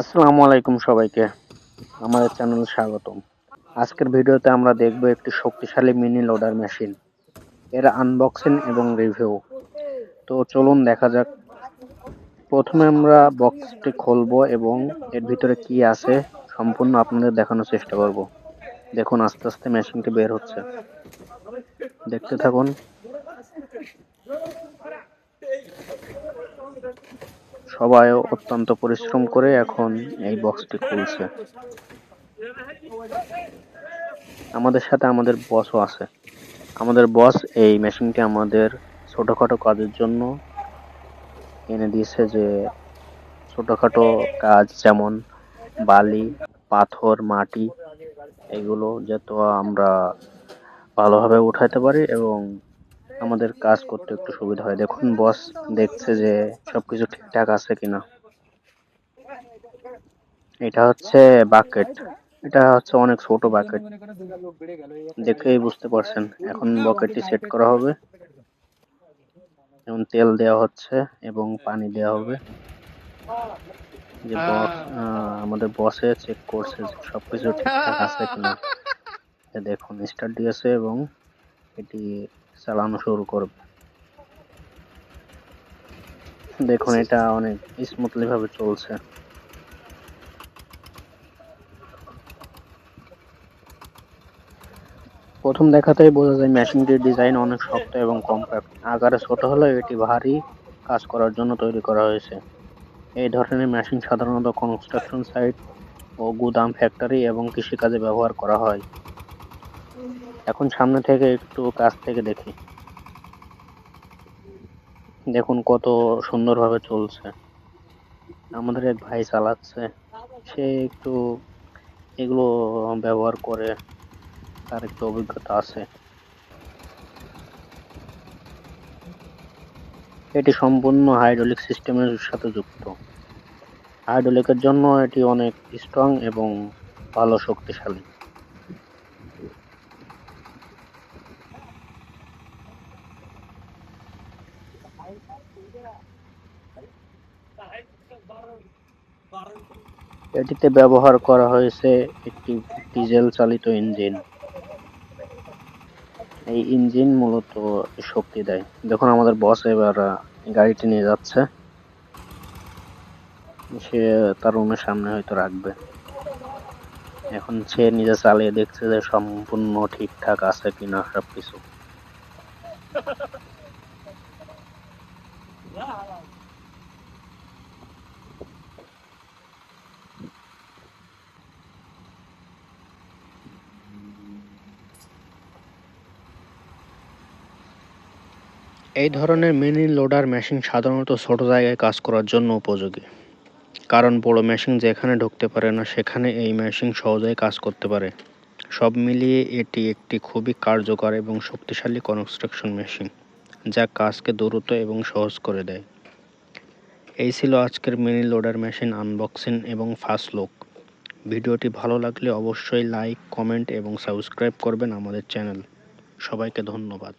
আসসালামু আলাইকুম সবাইকে আমাদের চ্যানেলে স্বাগতম। আজকের ভিডিওতে আমরা দেখব একটি শক্তিশালী মিনি লোডার মেশিন, এর আনবক্সিং এবং রিভিউ। তো চলুন দেখা যাক। প্রথমে আমরা বক্সটি খুলবো এবং এর ভিতরে কি আছে সম্পূর্ণ আপনাদের দেখানোর চেষ্টা করব। দেখুন আস্তে আস্তে মেশিনটি বের হচ্ছে, দেখতে থাকুন। সবাই অত্যন্ত পরিশ্রম করে এখন এই বক্সটি খুলছে। আমাদের সাথে আমাদের বসও আছে। আমাদের বস এই মেশিনটি আমাদের ছোটখাটো কাজের জন্য এনে দিয়েছে, যে ছোটখাটো কাজ যেমন বালি, পাথর, মাটি, এগুলো যাতে আমরা ভালোভাবে উঠাতে পারি এবং আমাদের কাজ করতে একটু সুবিধা হয়। দেখুন বস দেখছে যে সবকিছু ঠিকঠাক আছে কিনা। এটা হচ্ছে বাকেট, এটা হচ্ছে অনেক ছোট বাকেট, দেখেই বুঝতে পারছেন। এখন বকেটটি সেট করা হবে, যেমন তেল দেওয়া হচ্ছে এবং পানি দেওয়া হবে। যে বক্স আমাদের বসে চেক করছে যে সবকিছু ঠিকঠাক আছে কিনা। দেখুন স্টার্ট দিয়েছে এবং এটি চালানো শুরু করবে। দেখুন এটা অনেক স্মুথলি ভাবে চলছে। প্রথম দেখাতেই বোঝা যায় মেশিনটির ডিজাইন অনেক শক্ত এবং কম্প্যাক্ট। আকারে ছোট হলেও এটি ভারী কাজ করার জন্য তৈরি করা হয়েছে। এই ধরনের মেশিন সাধারণত কনস্ট্রাকশন সাইট ও গুদাম, ফ্যাক্টরি এবং কৃষিকাজে ব্যবহার করা হয়। এখন সামনে থেকে একটু কাছ থেকে দেখি। দেখুন কত সুন্দরভাবে চলছে। আমাদের এক ভাই চালাচ্ছে, সে একটু এগুলো ব্যবহার করে, তার একটু অভিজ্ঞতা আছে। এটি সম্পূর্ণ হাইড্রোলিক সিস্টেমের সাথে যুক্ত। হাইড্রোলিকের জন্য এটি অনেক স্ট্রং এবং ভালো শক্তিশালী। এটিতে ব্যবহার করা হয়েছে একটি ডিজেল চালিত ইঞ্জিন। এই ইঞ্জিন মূলত শক্তি দেয়। দেখুন আমাদের বস এবার গাড়িটি নিয়ে যাচ্ছে, সে তার রুমের সামনে হয়তো রাখবে। এখন সে নিজে চালিয়ে দেখছে যে সম্পূর্ণ ঠিকঠাক আছে কিনা সবকিছু। এই ধরনের মিনি লোডার মেশিন সাধারণত ছোট জায়গায় কাজ করার জন্য উপযোগী, কারণ বড় মেশিন যেখানে ঢুকতে পারে না সেখানে এই মেশিন সহজেই কাজ করতে পারে। সব মিলিয়ে এটি একটি খুবই কার্যকর এবং শক্তিশালী কনস্ট্রাকশন মেশিন, যা কাজকে দ্রুত এবং সহজ করে দেয়। এই ছিল আজকের মিনি লোডার মেশিন আনবক্সিং এবং ফার্স্ট লুক। ভিডিওটি ভালো লাগলে অবশ্যই লাইক, কমেন্ট এবং সাবস্ক্রাইব করবেন আমাদের চ্যানেল। সবাইকে ধন্যবাদ।